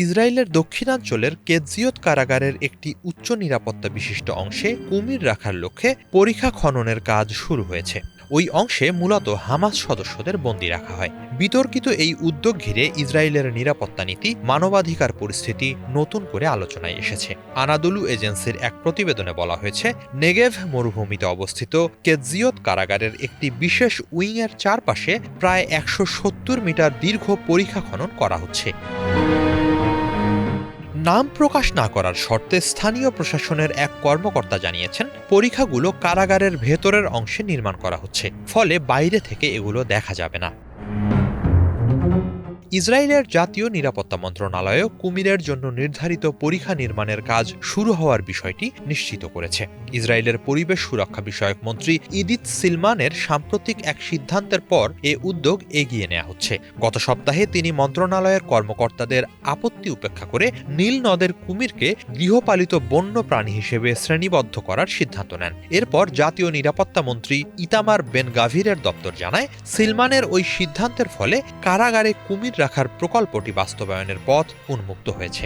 ইসরায়েলের দক্ষিণাঞ্চলের কেজিয়ত কারাগারের একটি উচ্চ নিরাপত্তা বিশিষ্ট অংশে কুমির রাখার লক্ষ্যে পরিখা খননের কাজ শুরু হয়েছে। ওই অংশে মূলত হামাস সদস্যদের বন্দী রাখা হয়। বিতর্কিত এই উদ্যোগ ঘিরে ইসরায়েলের নিরাপত্তা নীতি, মানবাধিকার পরিস্থিতি নতুন করে আলোচনায় এসেছে। আনাদোলু এজেন্সির এক প্রতিবেদনে বলা হয়েছে, নেগেভ মরুভূমিতে অবস্থিত কেজিয়ত কারাগারের একটি বিশেষ উইংয়ের চারপাশে প্রায় ১৭০ মিটার দীর্ঘ পরিখা খনন করা হচ্ছে। নাম প্রকাশ না করার শর্তে স্থানীয় প্রশাসনের এক কর্মকর্তা জানিয়েছেন, পরিখাগুলো কারাগারের ভেতরের অংশে নির্মাণ করা হচ্ছে, ফলে বাইরে থেকে এগুলো দেখা যাবে না। ইসরায়েলের জাতীয় নিরাপত্তা মন্ত্রণালয়ও কুমিরের জন্য নির্ধারিত পরিখা নির্মাণের কাজ শুরু হওয়ার বিষয়টি নিশ্চিত করেছে। ইসরায়েলের পরিবেশ সুরক্ষা বিষয়ক মন্ত্রী ইদিত সিলমানের সাম্প্রতিক এক সিদ্ধান্তের পর এ উদ্যোগ এগিয়ে নেওয়া হচ্ছে। গত সপ্তাহে তিনি মন্ত্রণালয়ের কর্মকর্তাদের আপত্তি উপেক্ষা করে নীল নদের কুমিরকে গৃহপালিত বন্য প্রাণী হিসেবে শ্রেণীবদ্ধ করার সিদ্ধান্ত নেন। এরপর জাতীয় নিরাপত্তা মন্ত্রী ইতামার বেন গাভিরের দপ্তর জানায়, সিলমানের ওই সিদ্ধান্তের ফলে কারাগারে কুমির রাখার প্রকল্পটি বাস্তবায়নের পথ উন্মুক্ত হয়েছে।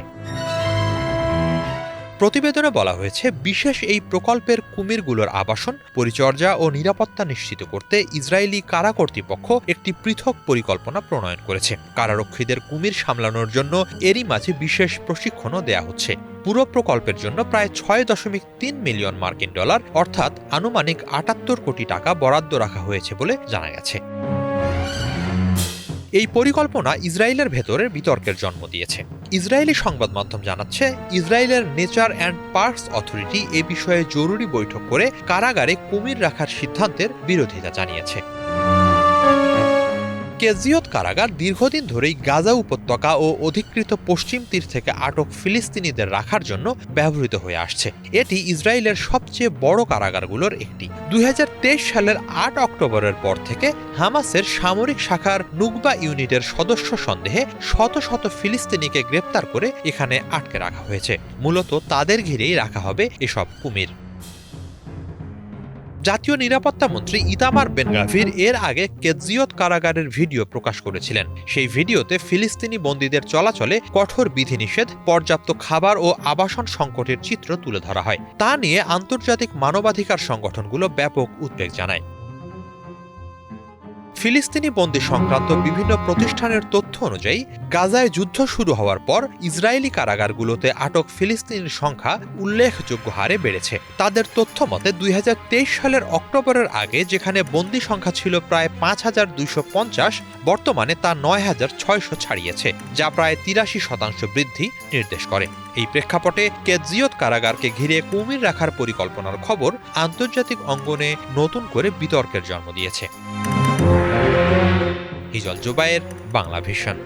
প্রতিবেদনে বলা হয়েছে, বিশেষ এই প্রকল্পের কুমিরগুলোর আবাসন, পরিচর্যা ও নিরাপত্তা নিশ্চিত করতে ইসরায়েলি কারা কর্তৃপক্ষ একটি পৃথক পরিকল্পনা প্রণয়ন করেছে। কারারক্ষীদের কুমির সামলানোর জন্য এরই মাঝে বিশেষ প্রশিক্ষণও দেয়া হচ্ছে। পুরো প্রকল্পের জন্য প্রায় ৬.৩ মিলিয়ন মার্কিন ডলার অর্থাৎ আনুমানিক ৭৮ কোটি টাকা বরাদ্দ রাখা হয়েছে বলে জানা গেছে। এই পরিকল্পনা ইসরায়েলের ভেতরে বিতর্কের জন্ম দিয়েছে। ইসরায়েলি সংবাদ মাধ্যম জানাচ্ছে, ইসরায়েলের নেচার অ্যান্ড পার্কস অথরিটি এ বিষয়ে জরুরি বৈঠক করে কারাগারে কুমির রাখার সিদ্ধান্তের বিরোধিতা জানিয়েছে। কেজিয়ত কারাগার দীর্ঘদিন ধরেই গাজা উপত্যকা ও অধিকৃত পশ্চিম তীর থেকে আটক ফিলিস্তিনিদের রাখার জন্য ব্যবহৃত হয়ে আসছে। এটি ইসরায়েলের সবচেয়ে বড় কারাগারগুলোর একটি। ২০২৩ সালের ৮ অক্টোবরের পর থেকে হামাসের সামরিক শাখার নুকবা ইউনিটের সদস্য সন্দেহে শত শত ফিলিস্তিনিকে গ্রেপ্তার করে এখানে আটকে রাখা হয়েছে। মূলত তাদের ঘিরেই রাখা হবে এসব কুমির। জাতীয় নিরাপত্তা মন্ত্রী ইতামার বেন গাভির এর আগে কেজিয়ত কারাগারের ভিডিও প্রকাশ করেছিলেন। সেই ভিডিওতে ফিলিস্তিনি বন্দীদের চলাচলে কঠোর বিধিনিষেধ, পর্যাপ্ত খাবার ও আবাসন সংকটের চিত্র তুলে ধরা হয়। তা নিয়ে আন্তর্জাতিক মানবাধিকার সংগঠনগুলো ব্যাপক উদ্বেগ জানায়। ফিলিস্তিনি বন্দী সংক্রান্ত বিভিন্ন প্রতিষ্ঠানের তথ্য অনুযায়ী, গাজায় যুদ্ধ শুরু হওয়ার পর ইসরায়েলি কারাগারগুলোতে আটক ফিলিস্তিনির সংখ্যা উল্লেখযোগ্য হারে বেড়েছে। তাদের তথ্য মতে ২০২৩ সালের অক্টোবরের আগে যেখানে বন্দী সংখ্যা ছিল প্রায় ৫,২৫০, বর্তমানে তা ৯,৬০০ ছাড়িয়েছে, যা প্রায় ৮৩% বৃদ্ধি নির্দেশ করে। এই প্রেক্ষাপটে কেজিয়ত কারাগারকে ঘিরে কুমির রাখার পরিকল্পনার খবর আন্তর্জাতিক অঙ্গনে নতুন করে বিতর্কের জন্ম দিয়েছে। হিজল জুবায়ের, বাংলা ভিশন।